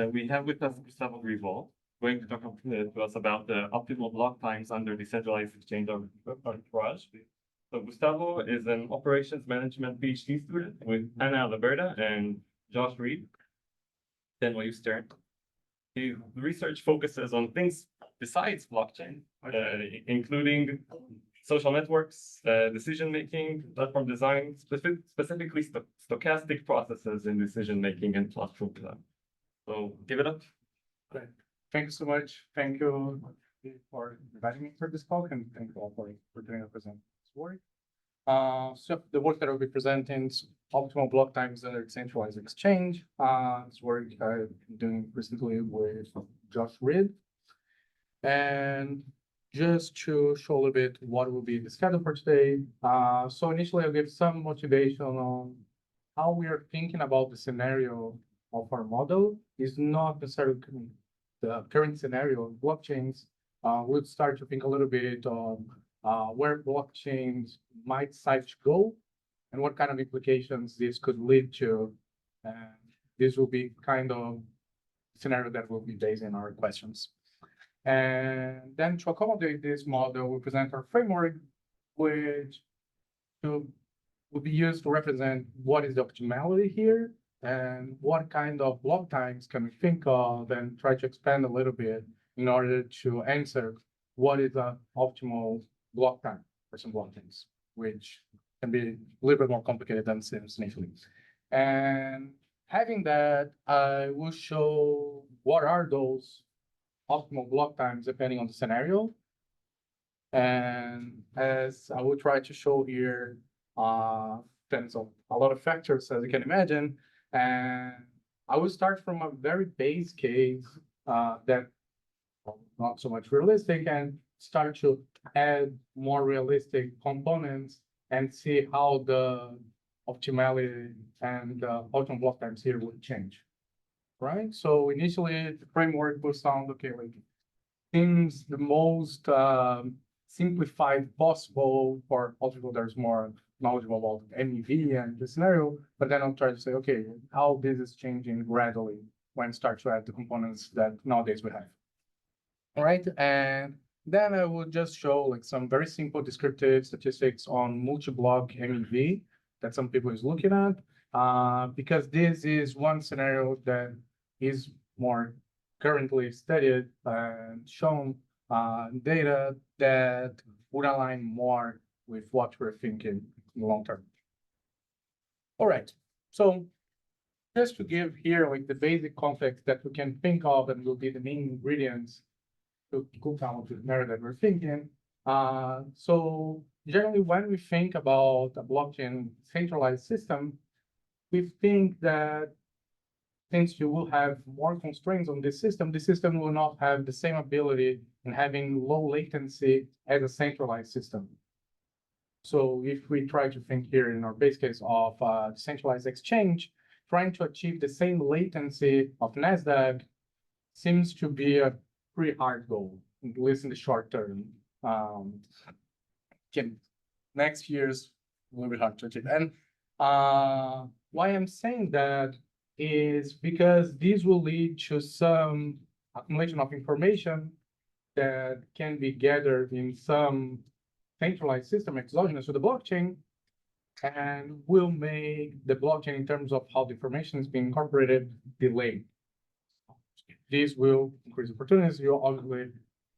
We have with us Gustavo Grivol, going to talk to us about the optimal block times under decentralized exchange arbitrage. So Gustavo is an operations management PhD student with Anna Alberta and Josh Reed, NYU Stern. His research focuses on things besides blockchain, including social networks, decision-making, platform design, specifically stochastic processes in decision-making and platform design. So give it up. Great. Thank you so much. Thank you for inviting me for this talk, and thank you all for doing a present this work. So the work that I'll be presenting is optimal block times under decentralized exchange. This work I've been doing recently with Josh Reed. And just to show a little bit what will be the schedule for today. So initially I'll give some motivation on how we are thinking about the scenario of our model. Is not necessarily the current scenario of blockchains. We'll start to think a little bit on where blockchains might decide to go and what kind of implications this could lead to. And this will be kind of scenario that will be based on our questions. And then to accommodate this model, we present our framework, which will be used to represent what is the optimality here and what kind of block times can we think of, and try to expand a little bit in order to answer what is the optimal block time for some blockchains, which can be a little bit more complicated than seems initially. And having that, I will show what are those optimal block times depending on the scenario. And as I will try to show here, depends on a lot of factors, as you can imagine. And I will start from a very base case that not so much realistic, and start to add more realistic components and see how the optimality and optimal block times here will change. Right? So initially the framework will sound okay, like seems the most simplified possible for people there's more knowledgeable about MEV and the scenario, but then I'll try to say, okay, how this is changing gradually when start to add the components that nowadays we have. All right, and then I will just show like some very simple descriptive statistics on multi-block MEV that some people is looking at, because this is one scenario that is more currently studied and shown data that would align more with what we're thinking in the long term. All right, so just to give here like the basic context that we can think of and will be the main ingredients to cool down the scenario that we're thinking. So generally, when we think about a blockchain centralized system, we think that since you will have more constraints on this system, the system will not have the same ability in having low latency as a centralized system. So if we try to think here in our base case of decentralized exchange, trying to achieve the same latency of NASDAQ seems to be a pretty hard goal, at least in the short term. Next year's a little bit hard to achieve. And why I'm saying that is because these will lead to some accumulation of information that can be gathered in some centralized system exogenous to the blockchain, and will make the blockchain in terms of how the information is being incorporated delayed. This will increase opportunities. You obviously, if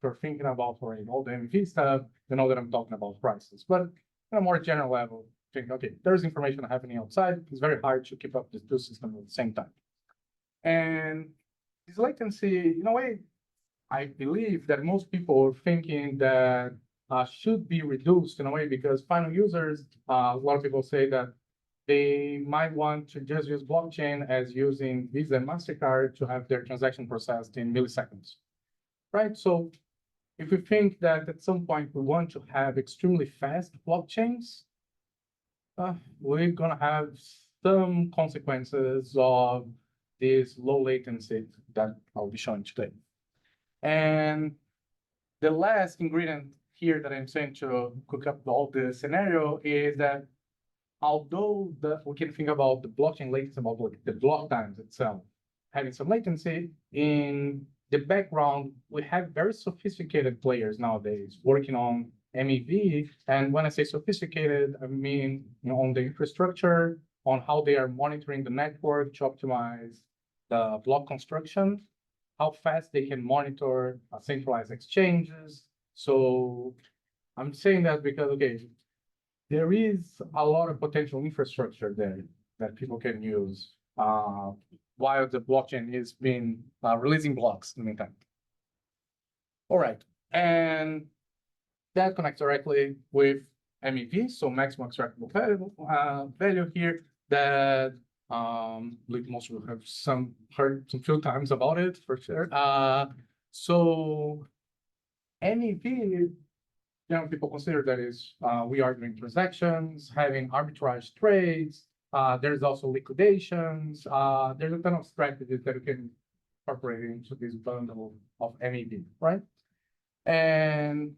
you're thinking about already all the MEV stuff, you know that I'm talking about prices. But on a more general level, think, okay, there's information happening outside. It's very hard to keep up the two systems at the same time. And this latency, in a way, I believe that most people are thinking that should be reduced in a way, because final users, a lot of people say that they might want to just use blockchain as using Visa and MasterCard to have their transaction processed in milliseconds, right? So if we think that at some point we want to have extremely fast blockchains, we're gonna have some consequences of this low latency that I'll be showing today. And the last ingredient here that I'm saying to cook up all the scenario is that although we can think about the blockchain latency, about the block times itself, having some latency. In the background, we have very sophisticated players nowadays working on MEV. And when I say sophisticated, I mean, on the infrastructure, on how they are monitoring the network to optimize the block construction, how fast they can monitor centralized exchanges. So I'm saying that because, okay, there is a lot of potential infrastructure there that people can use while the blockchain is been releasing blocks in the meantime. All right, and that connects directly with MEV, so maximum extractable value here that like most of you have heard some few times about it for sure. So MEV, people consider that is we are doing transactions, having arbitrage trades. There's also liquidations. There's a ton of strategies that you can incorporate into this bundle of MEV, right? And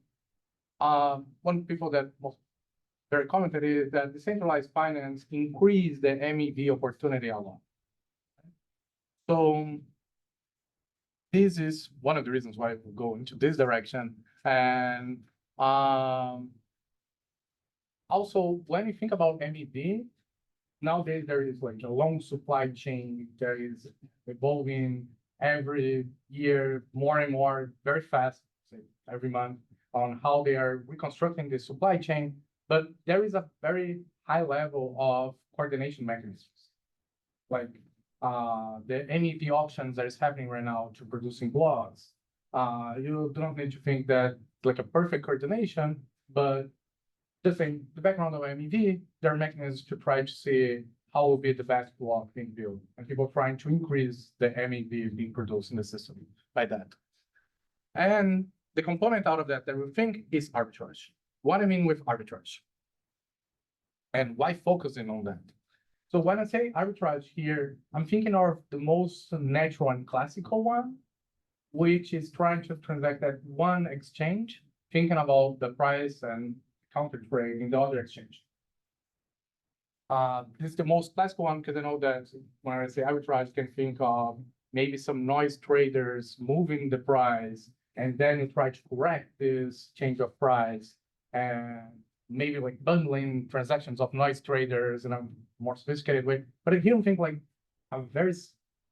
one people that most very commented is that decentralized finance increased the MEV opportunity a lot. So this is one of the reasons why we go into this direction. And also, when you think about MEV, nowadays there is like a long supply chain. There is evolving every year more and more, very fast, say every month, on how they are reconstructing the supply chain. But there is a very high level of coordination mechanisms, like the MEV auctions that is happening right now to producing blocks. You don't need to think that like a perfect coordination, but just in the background of MEV, there are mechanisms to try to see how will be the best block being built, and people trying to increase the MEV being produced in the system by that. And the component out of that we think is arbitrage. What I mean with arbitrage, and why focusing on that? So when I say arbitrage here, I'm thinking of the most natural and classical one, which is trying to transact at one exchange, thinking about the price and counter trade in the other exchange. This is the most classical one because I know that when I say arbitrage, you can think of maybe some noise traders moving the price, and then you try to correct this change of price, and maybe like bundling transactions of noise traders in a more sophisticated way. But if you don't think like a very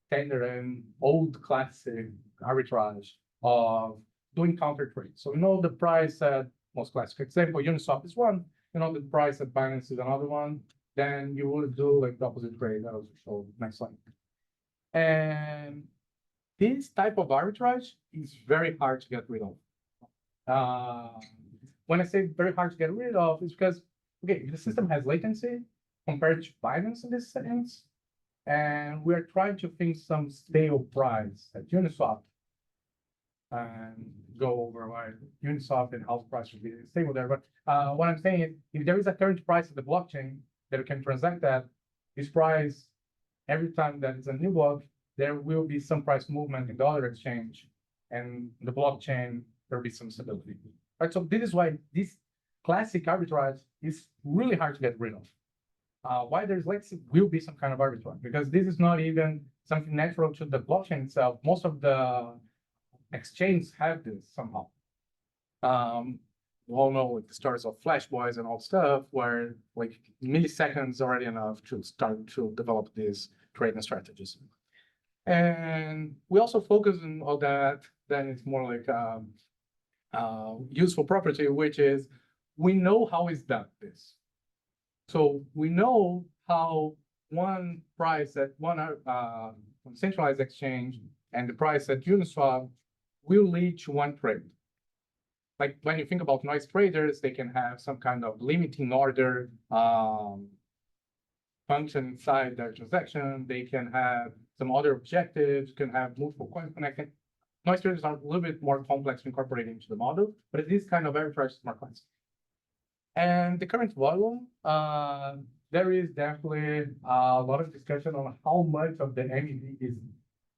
standard and old classic arbitrage of doing counter trade. So you know the price at most classic example, Uniswap is one, you know the price at Binance is another one, then you would do like the opposite trade. That was show next slide. And this type of arbitrage is very hard to get rid of. When I say very hard to get rid of, it's because, okay, the system has latency compared to Binance in this sense, and we're trying to think some stable price at Uniswap and go over why Uniswap and how the price should be stable there. But what I'm saying is, if there is a current price of the blockchain that we can transact at, this price, every time that is a new block, there will be some price movement in the other exchange, and the blockchain, there will be some stability. Right, so this is why this classic arbitrage is really hard to get rid of. Why there's latency will be some kind of arbitrage, because this is not even something natural to the blockchain itself. Most of the exchanges have this somehow. We all know like the stories of Flash Boys and all stuff, where like milliseconds already enough to start to develop these trading strategies. And we also focus on all that. Then it's more like useful property, which is we know how it's done this. So we know how one price at one centralized exchange and the price at Uniswap will lead to one trade. Like when you think about noise traders, they can have some kind of limiting order function inside their transaction. They can have some other objectives, can have multiple coins connected. Noise traders are a little bit more complex to incorporate into the model, but this kind of arbitrage is more complex. And the current volume, there is definitely a lot of discussion on how much of the MEV is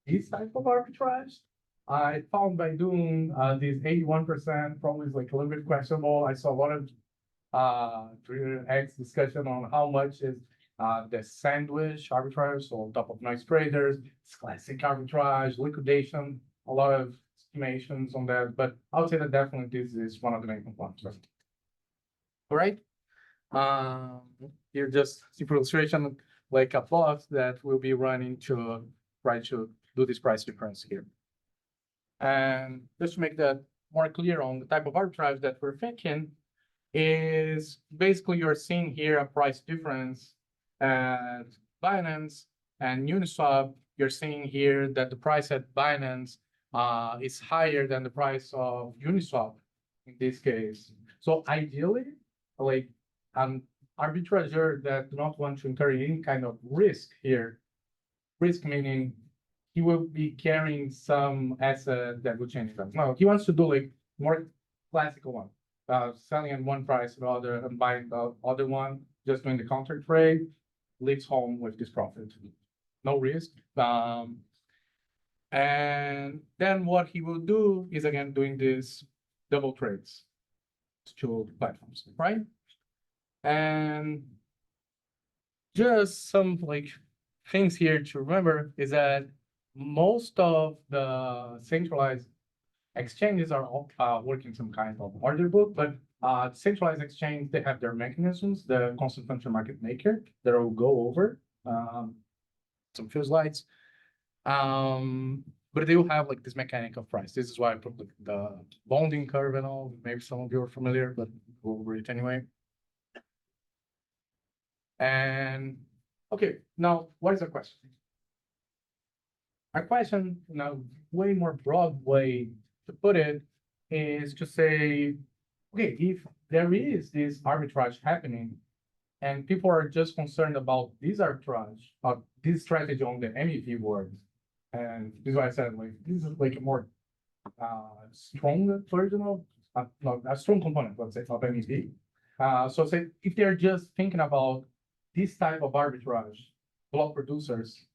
this type of arbitrage. I found by doing this 81% probably is like a little bit questionable. I saw a lot of Twitter X discussion on how much is the sandwich arbitrage, so on top of noise traders, it's classic arbitrage, liquidation, a lot of estimations on that, but I would say that definitely this is one of the main components. All right. Here just simple illustration, like a bot that will be running to try to do this price difference here. And just to make that more clear on the type of arbitrage that we're thinking is basically you're seeing here a price difference at Binance and Uniswap. You're seeing here that the price at Binance is higher than the price of Uniswap in this case. So ideally, like an arbitrager that do not want to incur any kind of risk here, risk meaning he will be carrying some asset that will change that. No, he wants to do like more classical one, selling at one price the other and buying the other one, just doing the counter trade, leaves home with this profit, no risk. And then what he will do is again doing this double trades to platforms, right? And just some like things here to remember is that most of the centralized exchanges are all working some kind of order book, but centralized exchange, they have their mechanisms, the constant function market maker that I'll go over some few slides. But they will have like this mechanic of price. This is why I put the bonding curve and all. Maybe some of you are familiar, but we'll over it anyway. And okay, now what is the question? Our question, in a way more broad way to put it, is to say, okay, if there is this arbitrage happening, and people are just concerned about this arbitrage, this strategy on the MEV world, and this is why I said like this is like a more strong version of not a strong component, let's say, of MEV. So say if they're just thinking about this type of arbitrage, block producers,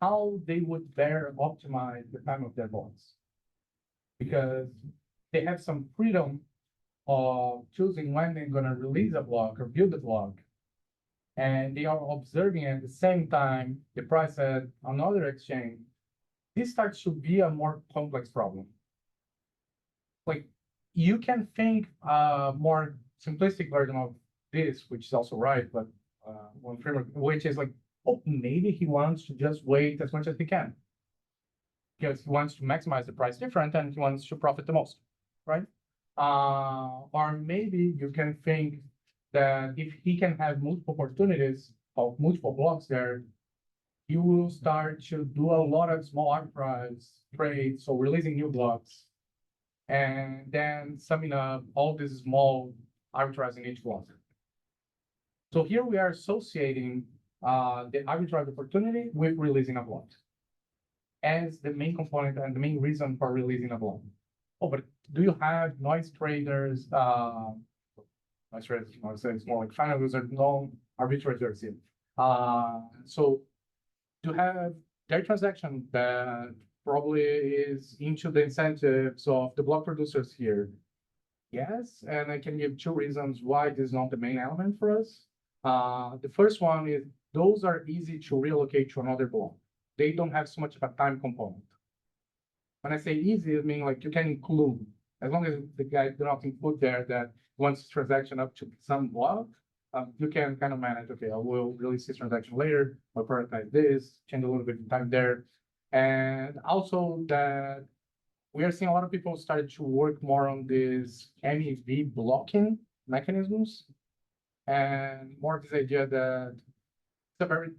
how they would better optimize the time of their blocks, because they have some freedom of choosing when they're going to release a block or build a block, and they are observing at the same time the price at another exchange. This starts to be a more complex problem. Like you can think a more simplistic version of this, which is also right, but one framework, which is like, oh, maybe he wants to just wait as much as he can because he wants to maximize the price difference and he wants to profit the most, right? Or maybe you can think that if he can have multiple opportunities of multiple blocks there, he will start to do a lot of small arbitrage trades, so releasing new blocks, and then summing up all these small arbitrage in each block. So here we are associating the arbitrage opportunity with releasing a block as the main component and the main reason for releasing a block. Oh, but do you have noise traders? Noise traders, I would say it's more like final user, non-arbitrators here. So to have their transaction that probably is into the incentives of the block producers here. Yes, and I can give two reasons why this is not the main element for us. The first one is those are easy to relocate to another block. They don't have so much of a time component. When I say easy, I mean like you can include, as long as the guy do not include there that once transaction up to some block, you can kind of manage, okay, I will release this transaction later, I'll prioritize this, change a little bit of time there. And also that we are seeing a lot of people started to work more on this MEV blocking mechanisms and more this idea that it's a very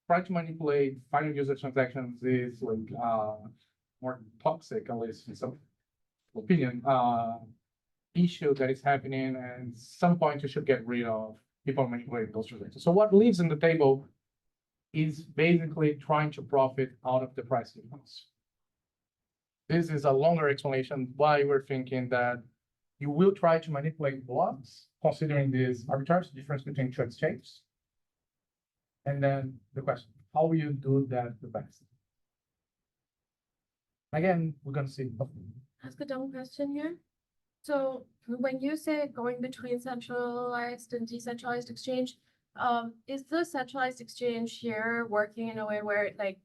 trying to manipulate final user transactions is like more toxic, at least in some opinion, issue that is happening, and at some point you should get rid of people manipulating those transactions. So what leaves on the table is basically trying to profit out of the price difference. This is a longer explanation why we're thinking that you will try to manipulate blocks, considering this arbitrage difference between two exchanges. And then the question, how will you do that the best? Again, we're going to see. Ask a dumb question here. So when you say going between centralized and decentralized exchange, Is the centralized exchange here working in a way where it like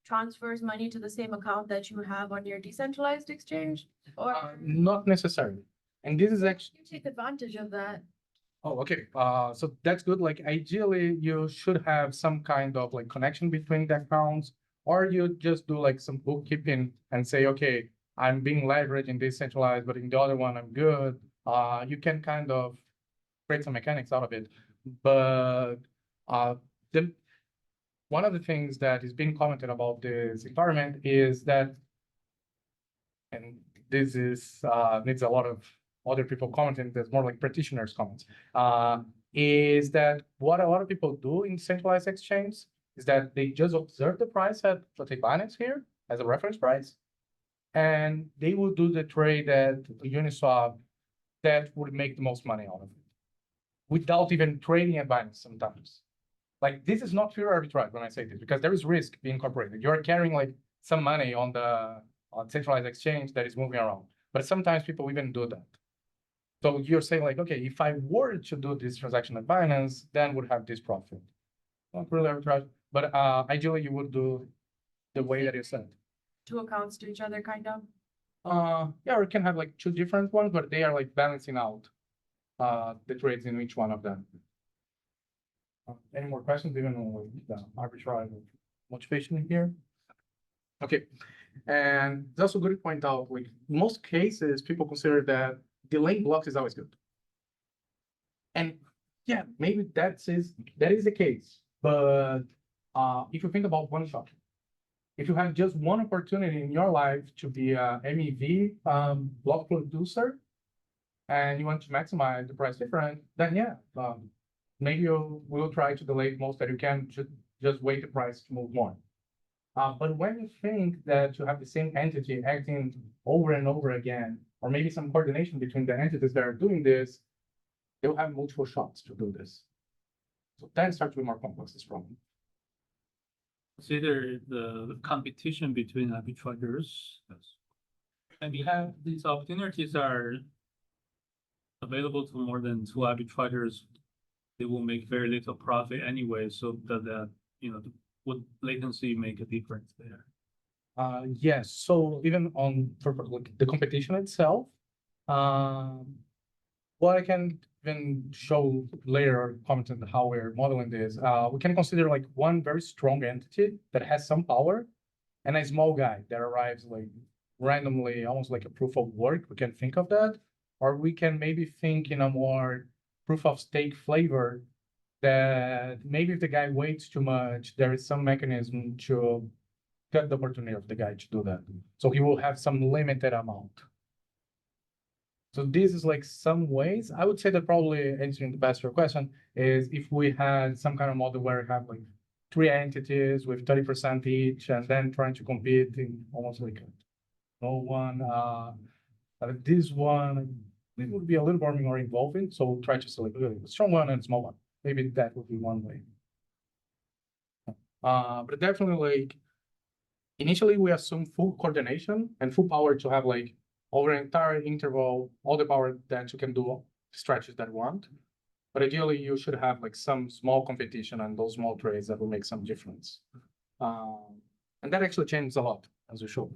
transfers money to the same account that you have on your decentralized exchange? Or Not necessarily. And this is actually, you take advantage of that? oh, okay. So that's good. Like ideally, you should have some kind of like connection between the accounts, or you just do like some bookkeeping and say, okay, I'm being leveraged in this centralized, but in the other one, I'm good. You can kind of create some mechanics out of it. But the one of the things that is being commented about this environment is that, and this is needs a lot of other people commenting, there's more like practitioners comments, is that what a lot of people do in centralized exchange is that they just observe the price at, let's say, Binance here as a reference price, and they will do the trade at Uniswap that would make the most money out of it, without even trading at Binance sometimes. Like, this is not pure arbitrage when I say this, because there is risk being incorporated. You're carrying like some money on the centralized exchange that is moving around. But sometimes people even do that. So you're saying like, okay, if I were to do this transaction at Binance, then would have this profit. Not really arbitrage, but ideally you would do the way that you said. Two accounts to each other, kind of? Yeah, or you can have like two different ones, but they are like balancing out the trades in each one of them. Any more questions, even on the arbitrage motivation here? Okay, and it's also good to point out, like, in most cases, people consider that delaying blocks is always good. And yeah, maybe that is the case. But if you think about one shot, if you have just one opportunity in your life to be a MEV block producer, and you want to maximize the price difference, then yeah, maybe you will try to delay the most that you can, just wait the price to move more. But when you think that you have the same entity acting over and over again, or maybe some coordination between the entities that are doing this, they'll have multiple shots to do this. So then it starts to be more complex, this problem. Consider the competition between arbitrageurs. And we have these opportunities are available to more than two arbitrageurs. They will make very little profit anyway, so that would latency make a difference there? Yes. So even on for like the competition itself, what I can even show later or comment on how we're modeling this, we can consider like one very strong entity that has some power and a small guy that arrives like randomly, almost like a proof of work. We can think of that, or we can maybe think in a more proof of stake flavor, that maybe if the guy waits too much, there is some mechanism to cut the opportunity of the guy to do that. So he will have some limited amount. So this is like some ways. I would say that probably answering the best your question is if we had some kind of model where we have like three entities with 30% each, and then trying to compete in almost like no one. This one, it would be a little more involving. So we'll try to select a strong one and a small one. Maybe that would be one way. But definitely, like, initially we assume full coordination and full power to have like over an entire interval, all the power that you can do stretches that you want. But ideally you should have like some small competition and those small trades that will make some difference. And that actually changes a lot, as we showed.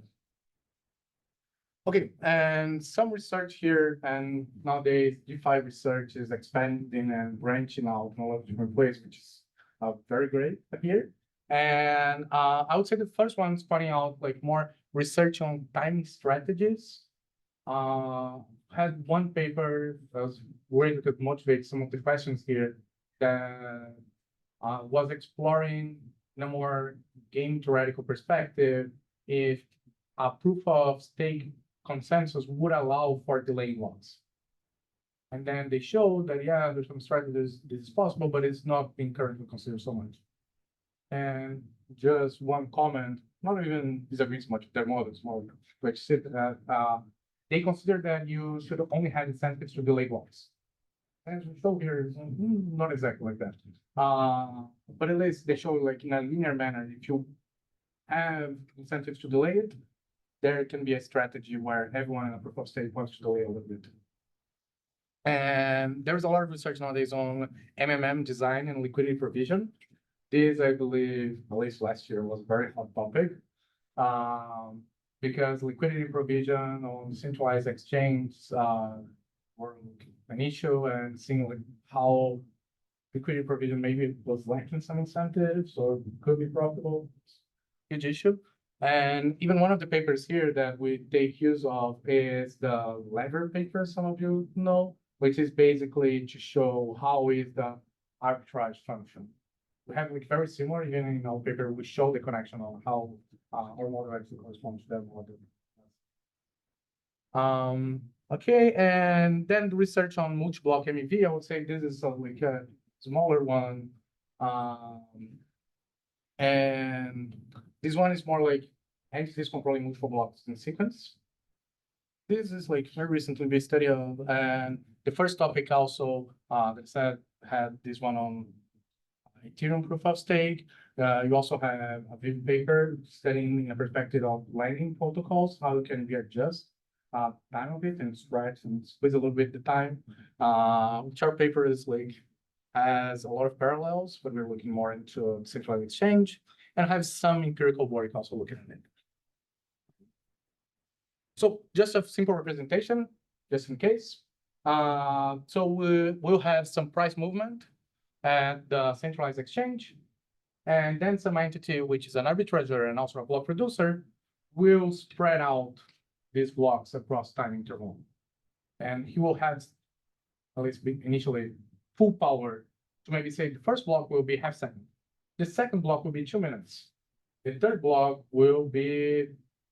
Okay, and some research here, and nowadays DeFi research is expanding and branching out in a lot of different ways, which is very great here. And I would say the first one is pointing out like more research on timing strategies. Had one paper that was where you could motivate some of the questions here that was exploring in a more game theoretical perspective if a proof of stake consensus would allow for delaying blocks. And then they showed that, yeah, there's some strategies this is possible, but it's not being currently considered so much. And just one comment, not even disagreeing so much with their models, more which said that they consider that you should only have incentives to delay blocks. As we show here, not exactly like that. But at least they show like in a linear manner, if you have incentives to delay it, there can be a strategy where everyone in a proof of stake wants to delay a little bit. And there's a lot of research nowadays on MMM design and liquidity provision. This, I believe, at least last year, was a very hot topic. Because liquidity provision on centralized exchange were an issue, and seeing like how liquidity provision maybe was lacking some incentives or could be profitable, huge issue. And even one of the papers here that we take use of is the lever paper, some of you know, which is basically to show how is the arbitrage function. We have like very similar, even in our paper, we show the connection on how our model actually corresponds to that model. Okay, and then the research on multi-block MEV, I would say this is like a smaller one. And this one is more like entities controlling multiple blocks in sequence. This is like very recently we study of, and the first topic also that said had this one on Ethereum proof of stake. You also have a big paper studying in a perspective of lightning protocols, how can we adjust time of it and stretch and squeeze a little bit the time. Which our paper is like has a lot of parallels, but we're looking more into centralized exchange and have some empirical work also looking at it. So just a simple representation, just in case. So we'll have some price movement at the centralized exchange, and then some entity, which is an arbitrager and also a block producer, will spread out these blocks across time interval. And he will have, at least initially, full power to maybe say the first block will be half second. The second block will be 2 minutes. The third block will be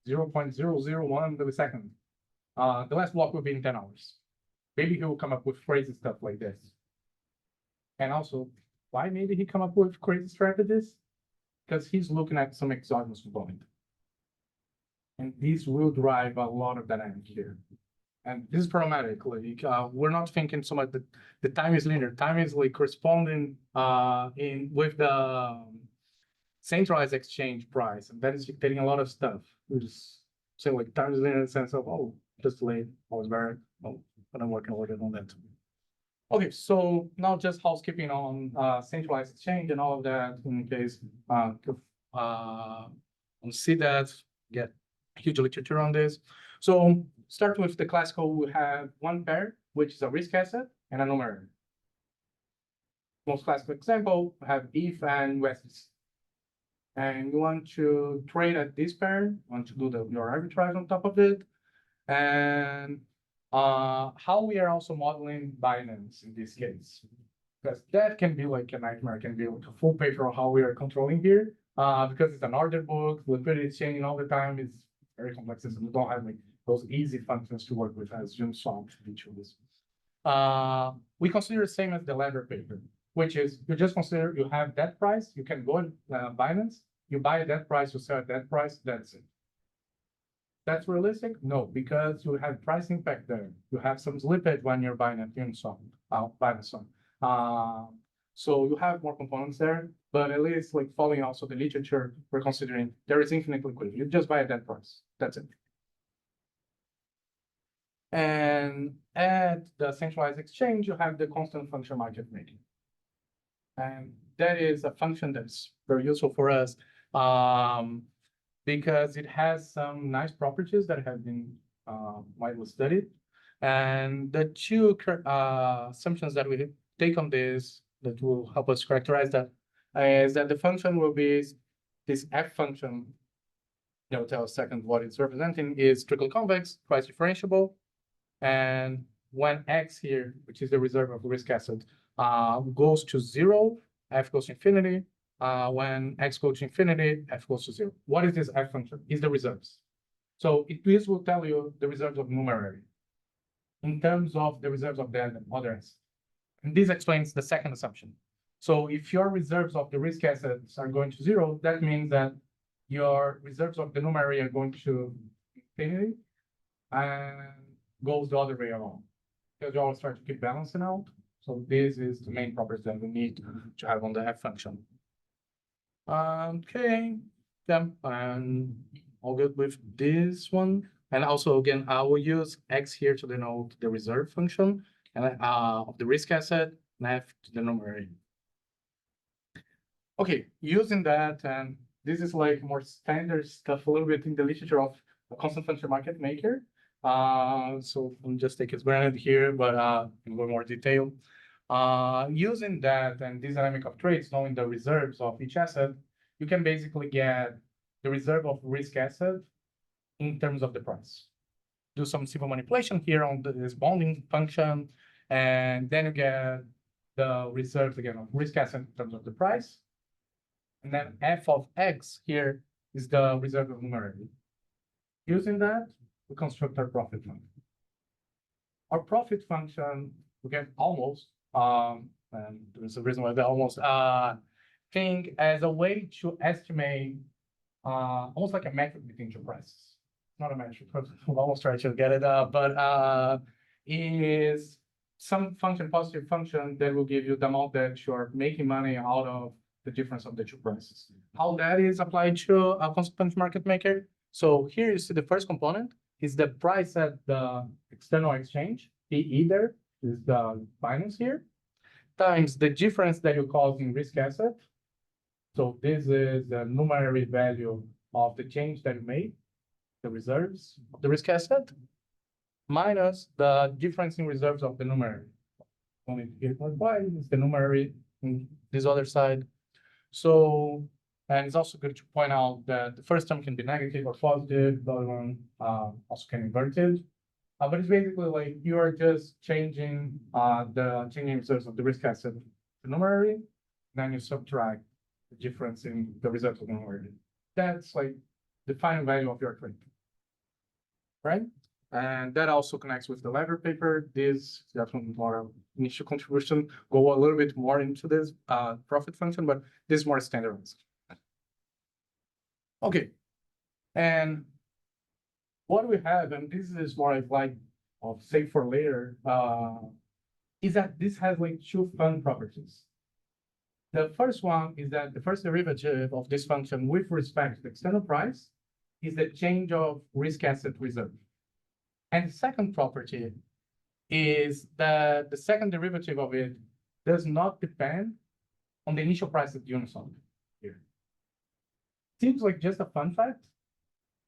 0.001 millisecond. The last block will be in 10 hours. Maybe he will come up with crazy stuff like this. And also, why maybe he come up with crazy strategies? Because he's looking at some exogenous component. And these will drive a lot of dynamic here. And this is problematic. Like, we're not thinking so much that the time is linear. Time is like corresponding with the centralized exchange price. And that is dictating a lot of stuff. We just say like time is linear in the sense of, oh, just late, always better. Oh, but I'm working a little bit on that. Okay, so now just housekeeping on centralized exchange and all of that in case see that, get huge literature on this. So start with the classical, we have one pair, which is a risk asset and a numeraire. Most classical example, we have ETH and USDC. And you want to trade at this pair, you want to do your arbitrage on top of it. And how we are also modeling Binance in this case, because that can be like a nightmare, can be like a full paper of how we are controlling here, because it's an order book, liquidity changing all the time is very complex, and we don't have like those easy functions to work with as Jun saw each of this. We consider the same as the lever paper, which is you just consider you have that price, you can go to Binance, you buy at that price, you sell at that price, that's it. That's realistic? No, because you have price impact there. You have some slippage when you're buying at Uniswap, Binance. So you have more components there, but at least like following also the literature, we're considering there is infinite liquidity. You just buy at that price. That's it. And at the centralized exchange, you have the constant function market making. And that is a function that's very useful for us. Because it has some nice properties that have been widely studied. And the two assumptions that we take on this that will help us characterize that is that the function will be this F function, I'll tell a second what it's representing, is strictly convex, price differentiable. And when X here, which is the reserve of risk asset, goes to 0, F goes to infinity. When X goes to infinity, F goes to 0. What is this F function? Is the reserves. So this will tell you the reserves of numerary in terms of the reserves of the other S. And this explains the second assumption. So if your reserves of the risk assets are going to 0, that means that your reserves of the numerary are going to infinity and goes the other way around. Because you always try to keep balancing out. So this is the main property that we need to have on the F function. Okay, then all good with this one. And also, again, I will use X here to denote the reserve function. and of the risk asset, and F to the numerator. Okay, using that, and this is like more standard stuff a little bit in the literature of a constant function market maker. So I'll just take it granted here, but in a little more detail. Using that and this dynamic of trades, knowing the reserves of each asset, you can basically get the reserve of risk asset in terms of the price. Do some simple manipulation here on this bonding function, and then you get the reserves again of risk asset in terms of the price. And then f of x here is the reserve of numerator. Using that, we construct our profit function. Our profit function, we get almost, and there's a reason why they almost think as a way to estimate almost like a metric between two prices. Not a metric, we'll almost try to get it up, but is some function, positive function that will give you the amount that you're making money out of the difference of the two prices. How that is applied to a constant market maker. So here you see the first component is the price at the external exchange, PE there is the finance here, times the difference that you cause in risk asset. So this is the numeric value of the change that you made, the reserves of the risk asset, minus the difference in reserves of the numerator. Only y is the numerator in this other side. So, and it's also good to point out that the first term can be negative or positive, the other one also can invert it. But it's basically like you are just changing the changing reserves of the risk asset to numerator, then you subtract the difference in the reserves of the numerator. That's like the final value of your trade, right? And that also connects with the lever paper. This is definitely more initial contribution. Go a little bit more into this profit function, but this is more standardized. Okay, and what we have, and this is more like of save for later, is that this has like two fun properties. The first one is that the first derivative of this function with respect to the external price is the change of risk asset reserve. And the second property is that the second derivative of it does not depend on the initial price of the unison here. Seems like just a fun fact,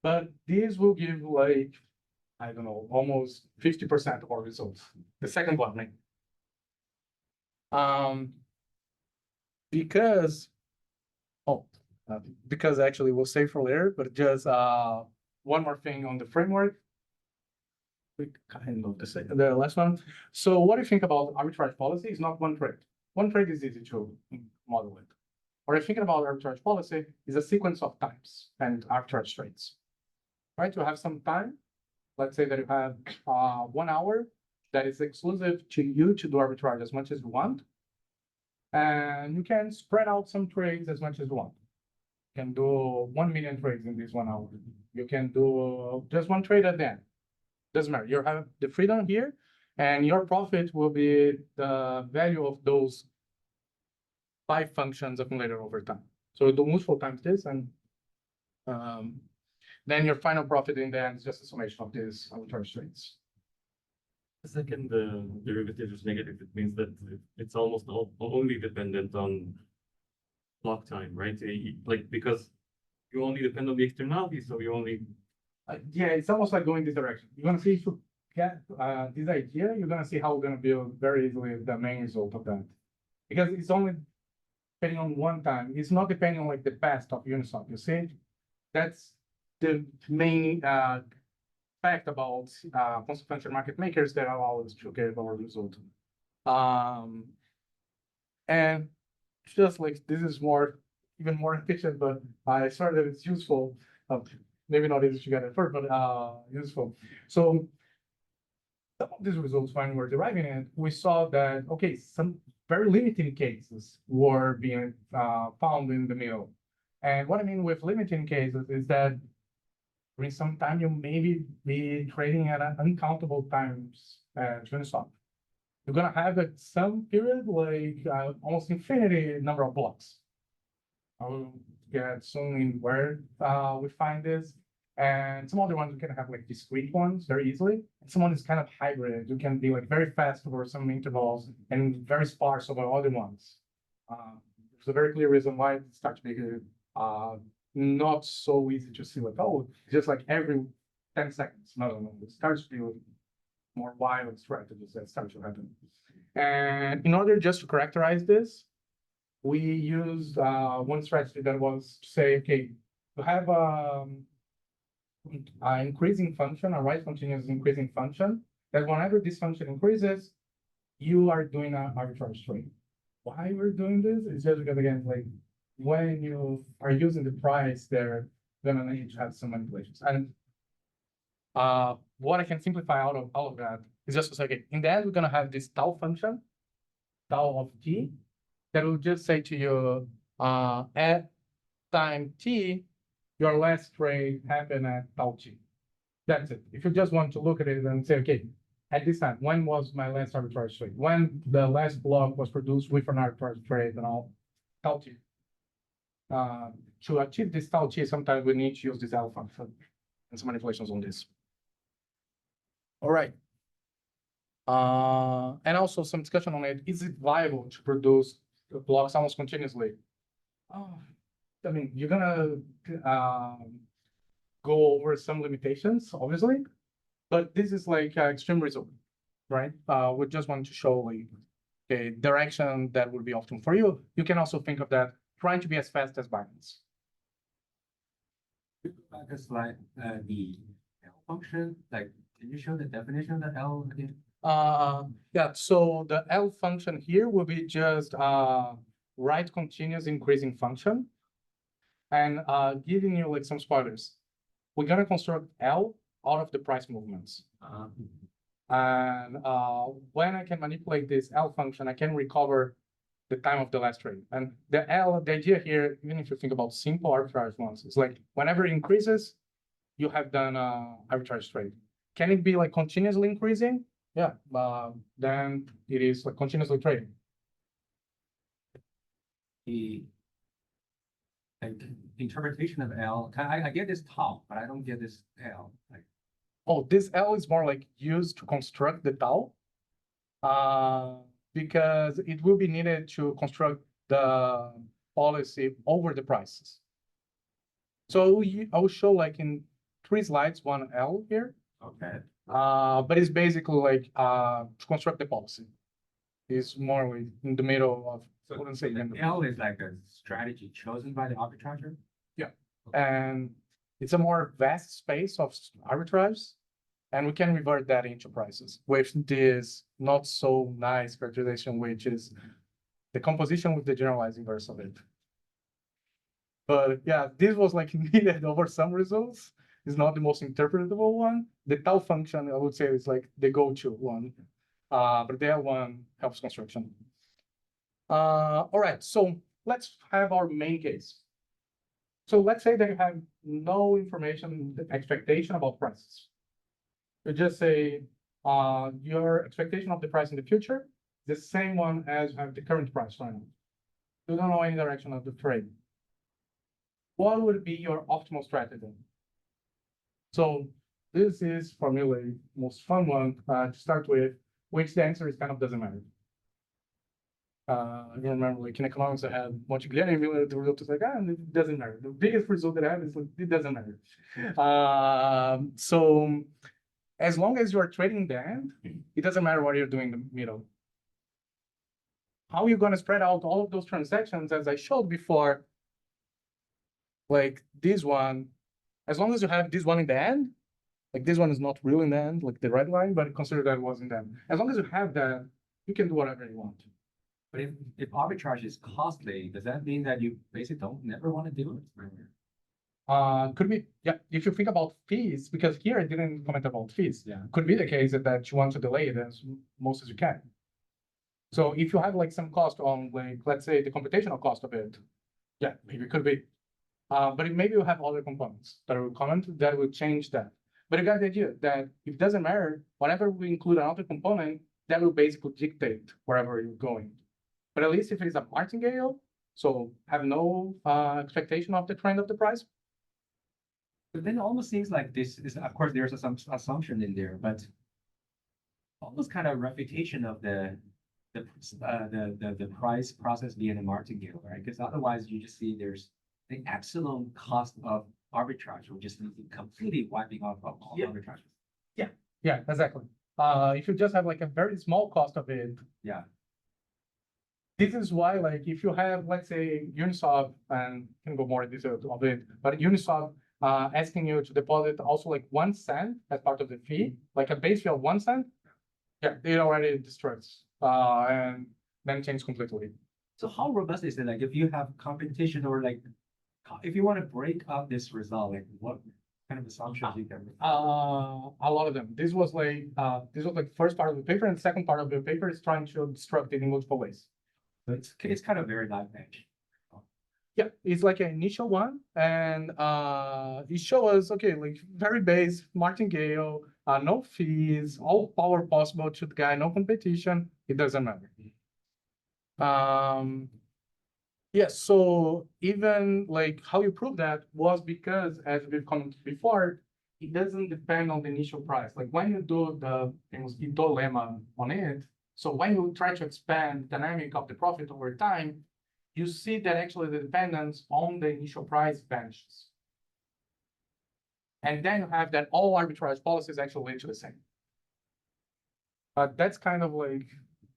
but this will give like, I don't know, almost 50% of our results. The second one, right? Because actually we'll save for later, but just one more thing on the framework. We kind of the last one. So what do you think about arbitrage policy? It's not one trade. One trade is easy to model it. What I'm thinking about arbitrage policy is a sequence of times and arbitrage trades. Right? You have some time. Let's say that you have 1 hour that is exclusive to you to do arbitrage as much as you want. And you can spread out some trades as much as you want. You can do 1 million trades in this 1 hour. You can do just one trade at the end. Doesn't matter. You have the freedom here, and your profit will be the value of those 5 functions accumulated over time. So you do multiple times this, and then your final profit in the end is just a summation of these arbitrage trades. The second derivative is negative. It means that it's almost only dependent on block time, right? Like because you only depend on the externality, so you only. Yeah, it's almost like going this direction. You're gonna see if you get this idea, you're gonna see how we're gonna build very easily the main result of that, because it's only depending on one time. It's not depending on like the past of Uniswap. You see, that's the main fact about constant function market makers that allow us to get our result. And just like this is even more efficient, but I saw that it's useful. Maybe not easy to get at first, but useful. So some of these results, when we're deriving it, we saw that, okay, some very limiting cases were being found in the middle. And what I mean with limiting cases is that during some time, you maybe be trading at uncountable times at Uniswap. You're gonna have at some period like almost infinity number of blocks. I will get soon in where we find this. And some other ones you can have like discrete ones very easily. And some one is kind of hybrid. You can be like very fast over some intervals and very sparse over other ones. There's a very clear reason why it starts to be not so easy to see like, oh, it's just like every 10 seconds. No. It starts to be more wild strategies that start to happen. And in order just to characterize this, we used one strategy that was to say, okay, to have an increasing function, a right continuous increasing function, that whenever this function increases, you are doing an arbitrage trade. Why we're doing this is just because, again, like when you are using the price, they're gonna need to have some manipulations. And what I can simplify out of all of that is just to say, okay, in the end, we're gonna have this tau function, tau of t, that will just say to you, at time t, your last trade happened at tau t. That's it. If you just want to look at it and say, okay, at this time, when was my last arbitrage trade? When the last block was produced with an arbitrage trade and all, tau t. To achieve this tau t, sometimes we need to use this alpha function and some manipulations on this. All right. And also some discussion on it. Is it viable to produce blocks almost continuously? I mean, you're gonna go over some limitations, obviously, but this is like extreme result, right? We just want to show like a direction that would be optimal for you. You can also think of that trying to be as fast as Binance. Back a slide, the L function, like, can you show the definition of the L again? Yeah, so the L function here will be just right continuous increasing function. And giving you like some spoilers. We're gonna construct L out of the price movements. And when I can manipulate this L function, I can recover the time of the last trade. And the idea here, even if you think about simple arbitrage ones, it's like whenever it increases, you have done arbitrage trade. Can it be like continuously increasing? Yeah, then it is like continuously trading. The like interpretation of L, I get this tau, but I don't get this L. Like, oh, this L is more like used to construct the tau, because it will be needed to construct the policy over the prices. So I will show like in 3 slides, one L here. okay. But it's basically like to construct the policy. It's more like in the middle of. So the L is like a strategy chosen by the arbitrager? Yeah, and it's a more vast space of arbitrage, and we can revert that into prices with this not so nice characterization, which is the composition with the generalized inverse of it. But yeah, this was like needed over some results. It's not the most interpretable one. The tau function, I would say, is like the go-to one, but the L one helps construction. All right, so let's have our main case. So let's say that you have no information, expectation about prices. You just say your expectation of the price in the future is the same one as you have the current price right now. You don't know any direction of the trade. What would be your optimal strategy? So this is formula, most fun one to start with, which the answer is kind of doesn't matter. I remember like in economics, I had multi-linear the result is like, it doesn't matter. The biggest result that I have is like, it doesn't matter. So as long as you're trading the end, it doesn't matter what you're doing in the middle. How are you going to spread out all of those transactions, as I showed before, like this one, as long as you have this one in the end, like this one is not real in the end, like the red line, but consider that it was in the end. As long as you have that, you can do whatever you want. But if arbitrage is costly, does that mean that you basically never want to do it? Could be, yeah, if you think about fees, because here I didn't comment about fees. Yeah. Could be the case that you want to delay it as most as you can. So if you have like some cost on like, let's say the computational cost of it, yeah, maybe it could be. But maybe you have other components that will comment that will change that. But you got the idea that it doesn't matter, whenever we include another component, that will basically dictate wherever you're going. But at least if it is a martingale, so have no expectation of the trend of the price, But then it almost seems like this is, of course, there's some assumption in there, but almost kind of refutation of the price process being a martingale, right? Because otherwise you just see there's the absolute cost of arbitrage will just be completely wiping off of all Yeah. arbitrage. Yeah, exactly. If you just have like a very small cost of it, Yeah. this is why, like, if you have, let's say, Uniswap, and can go more in detail of it, but Uniswap asking you to deposit also like 1 cent as part of the fee, like a base fee of 1 cent, yeah, it already destroys and then change completely. So how robust is it? Like if you have competition or like, if you want to break up this result, like what kind of assumptions you can make? A lot of them. This was like first part of the paper, and the second part of the paper is trying to destruct it in multiple ways. So it's kind of very live edge. Yeah, it's like an initial one, and it shows us, okay, like very base, martingale, no fees, all power possible to the guy, no competition, it doesn't matter. Yes, so even like how you prove that was because, as we've commented before, it doesn't depend on the initial price. Like when you do the mosquito lemma on it, so when you try to expand the dynamic of the profit over time, you see that actually the dependence on the initial price vanishes. And then you have that all arbitrage policies actually lead to the same. That's kind of like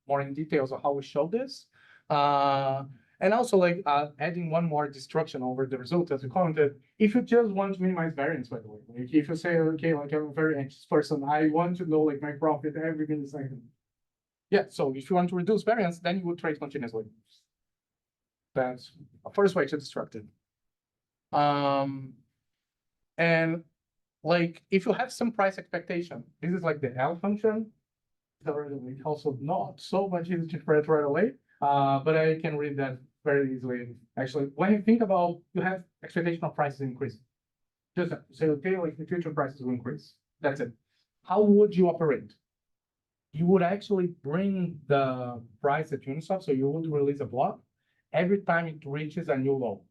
more in details of how we show this. And also like adding one more destruction over the result, as you commented, if you just want to minimize variance, by the way, like if you say, okay, like I'm a very anxious person, I want to know like my profit every millisecond. Yeah, so if you want to reduce variance, then you would trade continuously. That's a first way to destruct it. And like if you have some price expectation, this is like the L function. It's also not so much easy to spread right away, but I can read that very easily. Actually, when you think about, you have expectation of prices increasing. Just say, okay, like the future prices will increase. That's it. How would you operate? You would actually bring the price at Uniswap, so you would release a block every time it reaches a new low.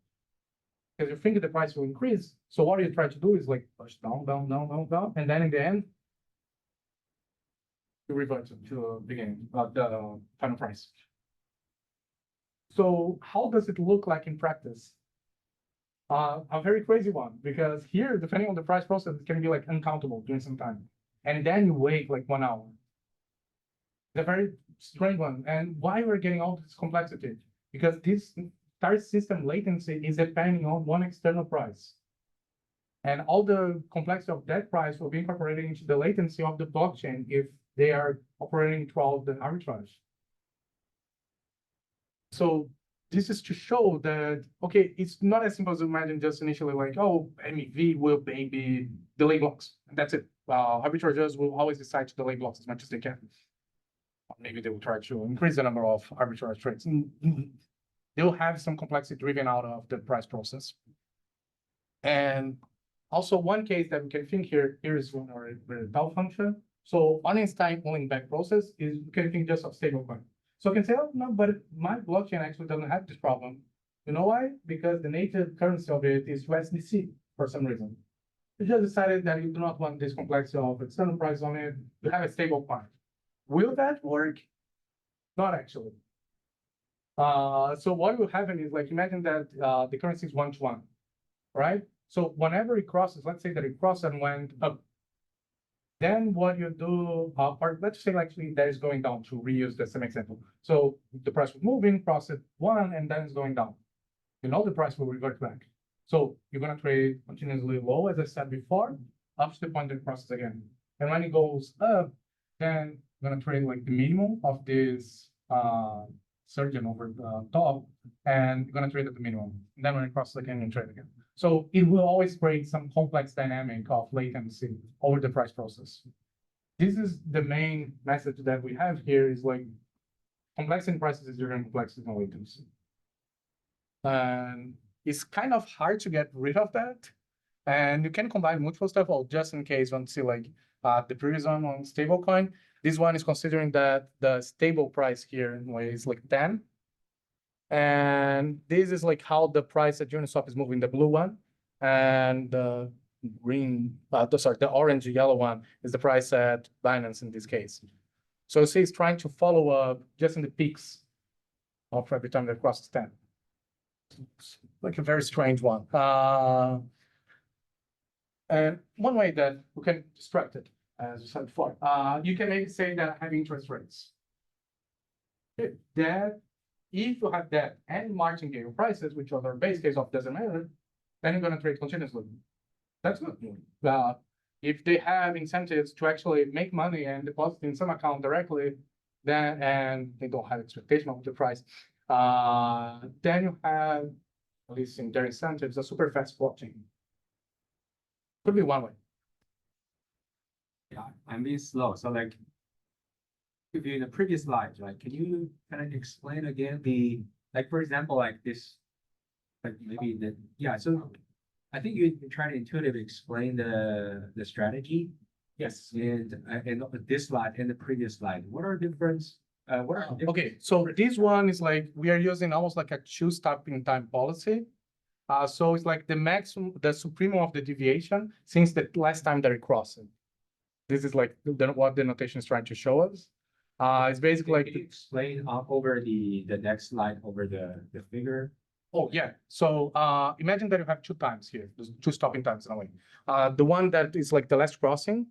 Because you think the price will increase, so what you try to do is like push down, down, down, down, down, and then in the end, you revert to the beginning of the final price. So how does it look like in practice? A very crazy one, because here, depending on the price process, it can be like uncountable during some time. And then you wait like 1 hour. It's a very strange one. And why we're getting all this complexity? Because this entire system latency is depending on one external price. And all the complexity of that price will be incorporated into the latency of the blockchain if they are operating throughout the arbitrage. So this is to show that, okay, it's not as simple as imagine just initially like, oh, MEV will maybe delay blocks. And that's it. Arbitrageurs will always decide to delay blocks as much as they can. Or maybe they will try to increase the number of arbitrage trades. They will have some complexity driven out of the price process. And also one case that we can think here is one or the tau function. So Einstein pulling back process is, you can think just of stablecoin. So I can say, oh, no, but my blockchain actually doesn't have this problem. You know why? Because the native currency of it is USDC for some reason. You just decided that you do not want this complexity of external price on it. You have a stable coin. Will that work? Not actually. So what will happen is, like, imagine that the currency is 1-to-1, right? So whenever it crosses, let's say that it crossed and went up, then what you do, or let's say actually that is going down, to reuse the same example. So the price was moving, crossed it 1, and then it's going down. You know the price will revert back. So you're gonna trade continuously low, as I said before, up to the point that it crosses again. And when it goes up, then you're gonna trade like the minimum of this surgeon over the top, and you're gonna trade at the minimum. And then when it crosses again, you trade again. So it will always create some complex dynamic of latency over the price process. This is the main message that we have here, is like complexity in prices is driven complexity in latency. And it's kind of hard to get rid of that. And you can combine multiple stuff. Well, just in case you want to see like the previous one on stablecoin, this one is considering that the stable price here is like 10. And this is like how the price at Uniswap is moving, the blue one. And the green, sorry, the orange, yellow one is the price at Binance in this case. So see, it's trying to follow up just in the peaks of every time they cross 10. It's like a very strange one. And one way that we can distract it, as you said before, you can maybe say that I have interest rates. That if you have that and martingale prices, which are the base case of doesn't matter, then you're going to trade continuously. That's good. If they have incentives to actually make money and deposit in some account directly, then and they don't have expectation of the price, then you have, at least in their incentives, a super fast blockchain. Could be one way. Yeah, I'm being slow. So like, if you in the previous slide, like, can you kind of explain again like, for example, like this, like maybe yeah. So I think you try to intuitively explain the strategy. Yes. And this slide and the previous slide, what are difference? Okay, so this one is like we are using almost like a two-stepping time policy. So it's like the maximum, the supremum of the deviation since the last time that it crossed it. This is like what the notation is trying to show us. It's basically like explain over the next slide over the figure. Oh yeah. So imagine that you have two times here, there's two stopping times in a way. The one that is like the last crossing.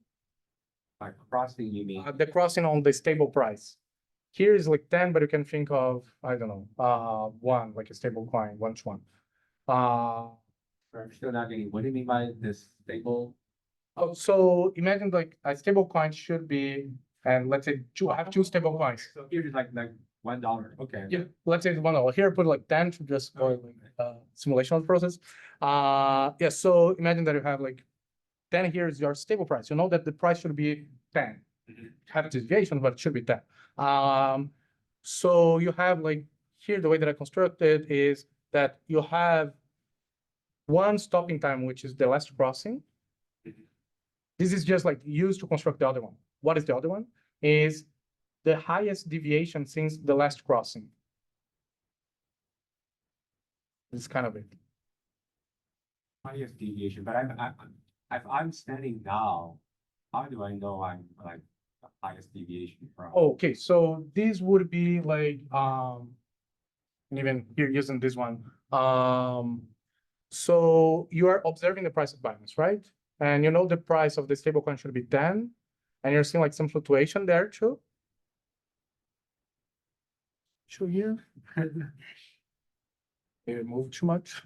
By crossing, you mean? The crossing on the stable price. Here is like 10, but you can think of, I don't know, one, like a stable coin, 1 to 1. I'm still not getting, what do you mean by this stable? Oh, so imagine like a stable coin should be, and let's say I have two stable coins. So here is like $1. Okay. Yeah, let's say it's $1. Here, put like 10 to just for like simulation of the process. Yeah, so imagine that you have like 10 here is your stable price. You know that the price should be 10. Have deviation, but it should be 10. So you have like here, the way that I constructed is that you have one stopping time, which is the last crossing. This is just like used to construct the other one. What is the other one? Is the highest deviation since the last crossing. It's kind of it. Highest deviation, but if I'm standing now, how do I know I'm like the highest deviation from? Okay, so this would be like and even here using this one. So you are observing the price of Binance, right? And you know the price of the stablecoin should be 10, and you're seeing like some fluctuation there too. Show here. Maybe move too much.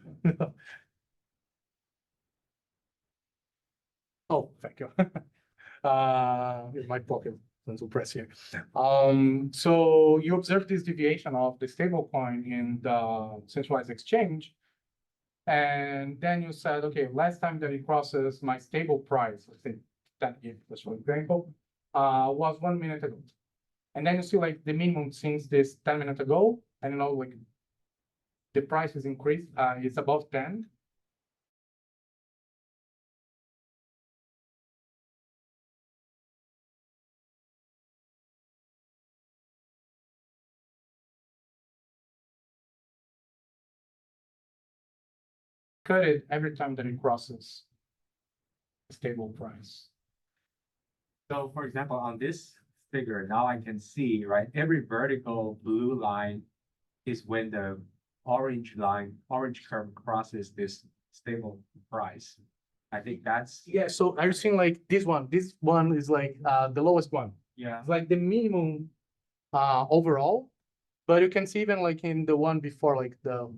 Oh, thank you. In my pocket, to press here. So you observe this deviation of the stablecoin in the centralized exchange. And then you said, okay, last time that it crosses my stable price, let's say that here, just for example, was 1 minute ago. And then you see like the minimum since this 10 minutes ago, and you know, like the price is increased, it's above 10. Cut it every time that it crosses the stable price. So for example, on this figure, now I can see, right, every vertical blue line is when the orange curve crosses this stable price. I think that's. Yeah, so are you seeing like this one? This one is like the lowest one. Yeah. It's like the minimum overall, but you can see even like in the one before, like the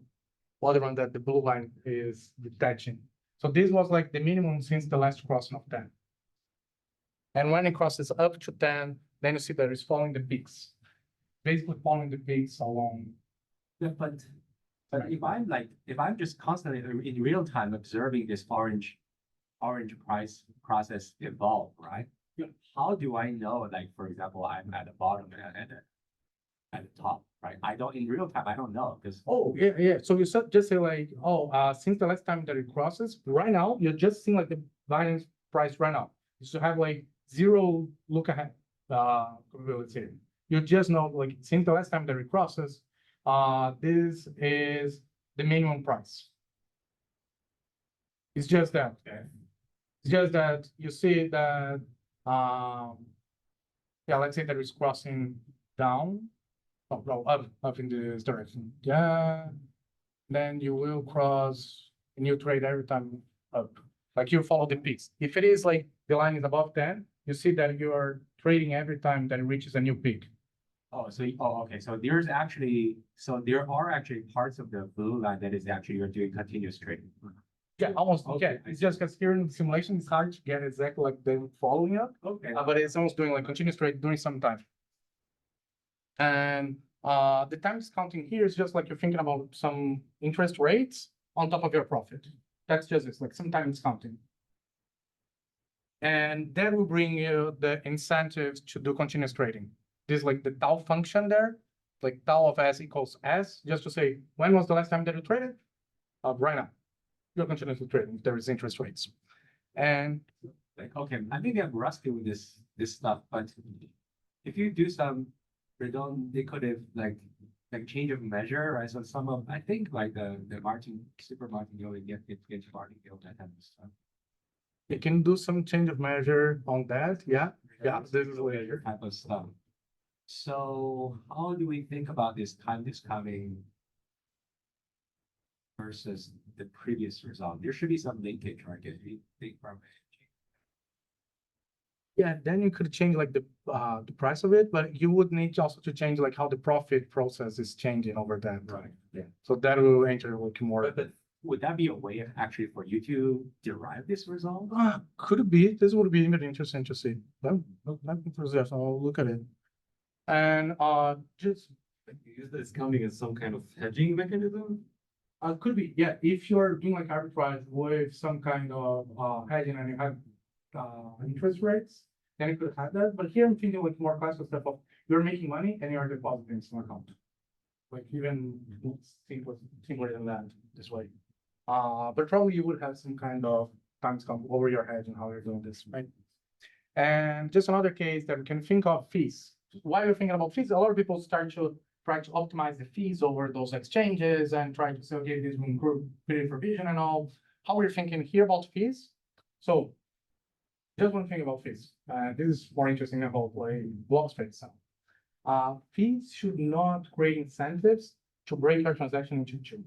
other one that the blue line is detaching. So this was like the minimum since the last crossing of 10. And when it crosses up to 10, then you see that it's following the peaks, basically following the peaks along. Yeah, but if I'm just constantly in real time observing this orange price process evolve, right? Yeah. How do I know, like, for example, I'm at the bottom and at the top, right? I don't, in real time, I don't know because. Oh, yeah. So you just say like, since the last time that it crosses, right now, you're just seeing like the Binance price right now. You should have like 0 look ahead probability. You just know like since the last time that it crosses, this is the minimum price. It's just that. Okay. It's just that you see that, yeah, let's say that it's crossing down, oh, no, up in this direction. Yeah, then you will cross a new trade every time up. Like you follow the peaks. If it is like the line is above 10, you see that you are trading every time that it reaches a new peak. Oh, so, okay, so there are actually parts of the blue line that is actually you're doing continuous trading. Yeah, almost. Okay, Yeah, it's just because here in the simulation, it's hard to get exactly like them following up, Okay. but it's almost doing like continuous trade during some time. And the time discounting here is just like you're thinking about some interest rates on top of your profit. That's just it, like some time discounting. And that will bring you the incentives to do continuous trading. This is like the tau function there, like tau of s equals s, just to say, when was the last time that you traded? Right now. You're continuously trading if there is interest rates. And Like, okay, I think I'm rusty with this stuff, but if you do some redondicative like change of measure, right? So some of I think like the super martingale and get martingale that type of stuff. you can do some change of measure on that. Yeah. Yeah. This is later. Type of stuff. So how do we think about this time discounting versus the previous result? There should be some linkage, right? If you think from Yeah, then you could change like the price of it, but you would need also to change like how the profit process is changing over that. right. Yeah. So that will enter like more. But would that be a way of actually for you to derive this result? Could it be? This would be very interesting to see. Well, I'll look at it. And just You use the discounting as some kind of hedging mechanism? could be, yeah, if you're doing like arbitrage with some kind of hedging and you have interest rates, then you could have that. But here I'm thinking like more classical stuff of you're making money and you're depositing some account. Like even simpler than that this way. But probably you would have some kind of time stamp over your head and how you're doing this, right? And just another case that we can think of fees. Why are you thinking about fees? A lot of people start to try to optimize the fees over those exchanges and try to say, okay, this will improve period provision and all. How we're thinking here about fees. So just one thing about fees. This is more interesting about like block space. Fees should not create incentives to break your transaction into two.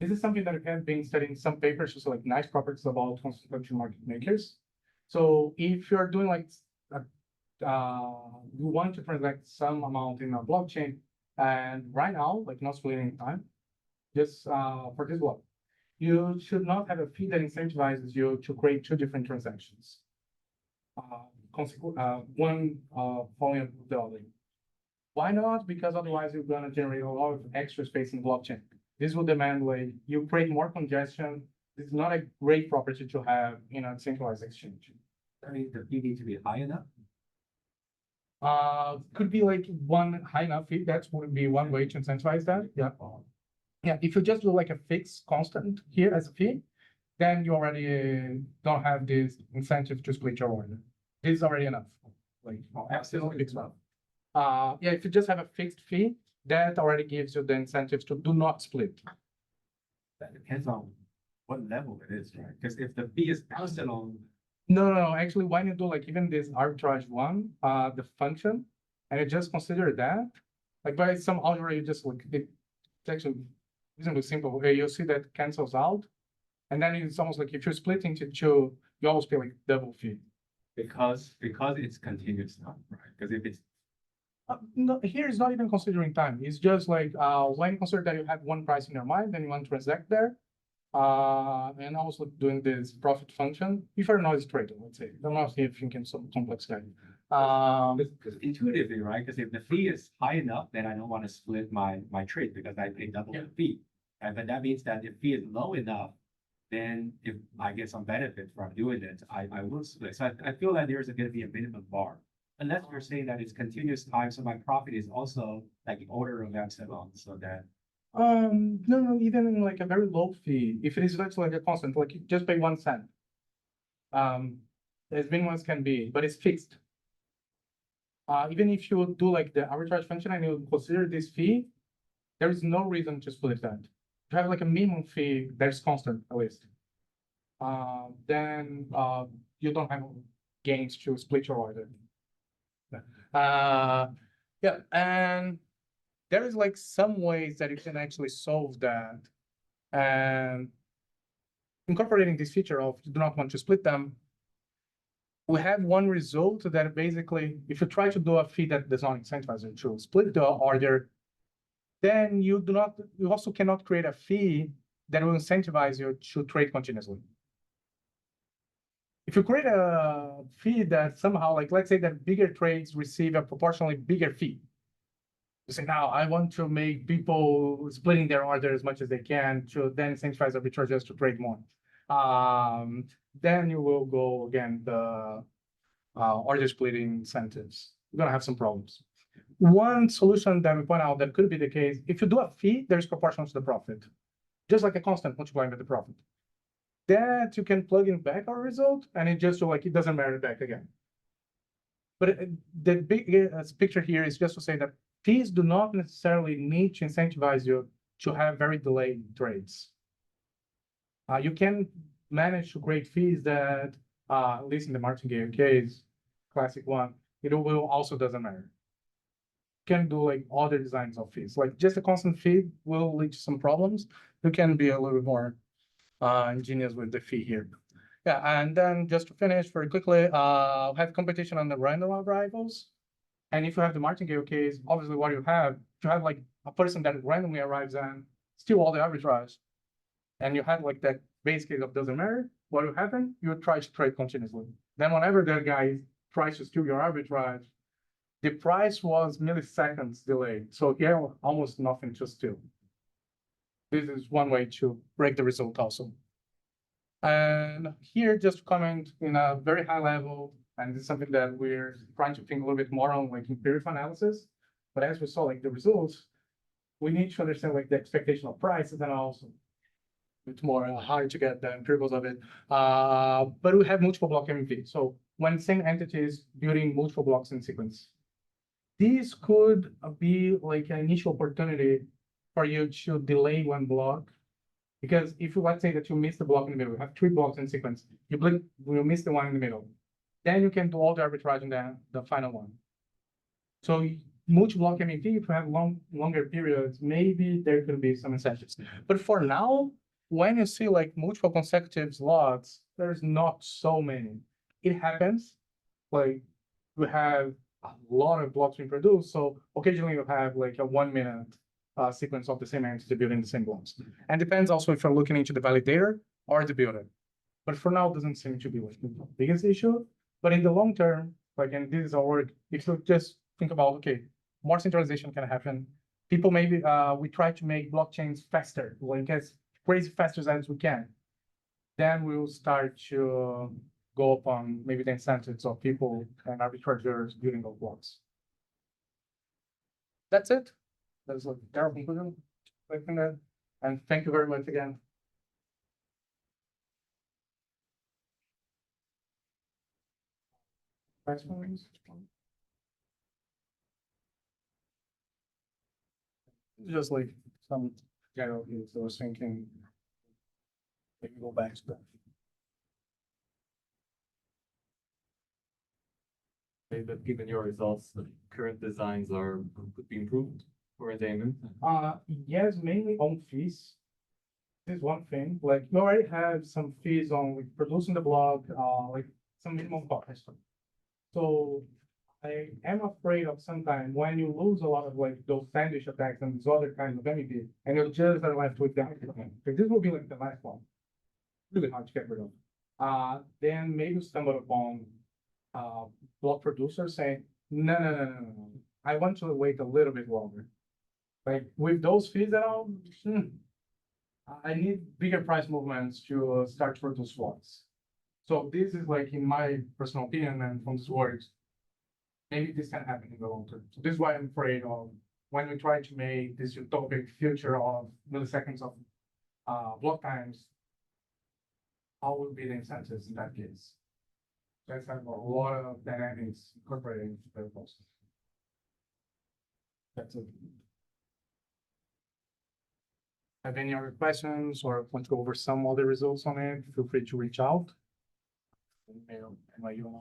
This is something that we have been studying in some papers, just like nice properties about construction market makers. So if you're doing like, you want to transact some amount in a blockchain, and right now, like not splitting time, just for this block, you should not have a fee that incentivizes you to create two different transactions. One following up with the other. Why not? Because otherwise you're gonna generate a lot of extra space in the blockchain. This will demand like you create more congestion. This is not a great property to have in a centralized exchange. I mean, the fee need to be high enough. Could be like one high enough fee. That would be one way to incentivize that. Yeah. Yeah. If you just do like a fixed constant here as a fee, then you already don't have this incentive to split your order. This is already enough. Like absolutely enough. Yeah. If you just have a fixed fee, that already gives you the incentives to do not split. That depends on what level it is, right? Because if the fee is constant on No. Actually, when you do like even this arbitrage one, the function, and you just consider that, like by some algebra, you just like it's actually reasonably simple. You see that cancels out, and then it's almost like if you're splitting into two, you always pay like double fee. because it's continuous now, right? Because if it's No, here is not even considering time. It's just like when you consider that you have one price in your mind, then you want to transact there. And also doing this profit function, if you're a noisy trader, let's say, I'm not here thinking some complex guy. because intuitively, right? Because if the fee is high enough, then I don't want to split my trade because I pay double the fee. And but that means that if fee is low enough, then if I get some benefit from doing it, I will split. So I feel that there's going to be a minimum bar. Unless you're saying that it's continuous time, so my profit is also like the order of epsilon, so that no, even in like a very low fee, if it is just like a constant, like you just pay 1 cent. As many ones can be, but it's fixed. Even if you do like the arbitrage function and you consider this fee, there is no reason to split that. You have like a minimum fee that is constant at least. then you don't have gains to split your order. Yeah, and there is like some ways that you can actually solve that. And incorporating this feature of you do not want to split them, we have one result that basically, if you try to do a fee that does not incentivize you to split the order, then you also cannot create a fee that will incentivize you to trade continuously. If you create a fee that somehow, like let's say that bigger trades receive a proportionally bigger fee. You say, now I want to make people splitting their order as much as they can to then incentivize arbitrageurs to trade more. Then you will go again the order splitting incentives. You're gonna have some problems. One solution that we point out that could be the case, if you do a fee, there's proportional to the profit, just like a constant multiplying by the profit. That you can plug in back our result, and it just like it doesn't matter back again. But the big picture here is just to say that fees do not necessarily need to incentivize you to have very delayed trades. You can manage to create fees that, at least in the martingale case, classic one, it will also doesn't matter. You can do like other designs of fees, like just a constant fee will lead to some problems. You can be a little bit more ingenious with the fee here. Yeah, and then just to finish very quickly, have competition on the random arrivals. And if you have the martingale case, obviously what you have like a person that randomly arrives and steal all the arbitrage. And you have like that base case of doesn't matter, what will happen? You try to trade continuously. Then whenever that guy tries to steal your arbitrage, the price was milliseconds delayed. So you have almost nothing to steal. This is one way to break the result also. And here, just to comment in a very high level, and this is something that we're trying to think a little bit more on, like empirical analysis. But as we saw, like the results, we need to understand like the expectation of prices, and also it's more hard to get the empiricals of it. But we have multiple block MEV. So when same entity is building multiple blocks in sequence, this could be like an initial opportunity for you to delay one block. Because if you, let's say that you miss the block in the middle, you have 3 blocks in sequence, you miss the one in the middle. Then you can do all the arbitrage in the final one. So multi-block MEV, if you have longer periods, maybe there could be some incentives. But for now, when you see like multiple consecutive slots, there's not so many. It happens, like we have a lot of blocks being produced, so occasionally you have like a 1 minute sequence of the same entity building the same blocks. And depends also if you're looking into the validator or the builder. But for now, it doesn't seem to be like the biggest issue. But in the long term, like, and this is our work, if you just think about, okay, more centralization can happen. People maybe, we try to make blockchains faster, like as crazy faster as we can. Then we'll start to go upon maybe the incentives of people and arbitrageurs building those blocks. That's it. That's a terrible conclusion. And thank you very much again. Questions? Just like some general views I was thinking. Maybe go back to that. But given your results, the current designs could be improved for attainment. Yes, mainly on fees. This is one thing. Like we already have some fees on like producing the block, like some minimum cost. So I am afraid of sometimes when you lose a lot of like those sandwich attacks and these other kinds of MEV, and you're just left with that. Because this will be like the last one. Really hard to get rid of. Then maybe stumble upon block producers saying, no. I want to wait a little bit longer. Like with those fees that I need bigger price movements to start to produce blocks. So this is like, in my personal opinion, and from this works, maybe this can happen in the long term. So this is why I'm afraid of when we try to make this utopic future of milliseconds of block times, how will be the incentives in that case? Let's have a lot of dynamics incorporated into the process. That's it. Have any other questions or want to go over some other results on it, feel free to reach out. Email NYU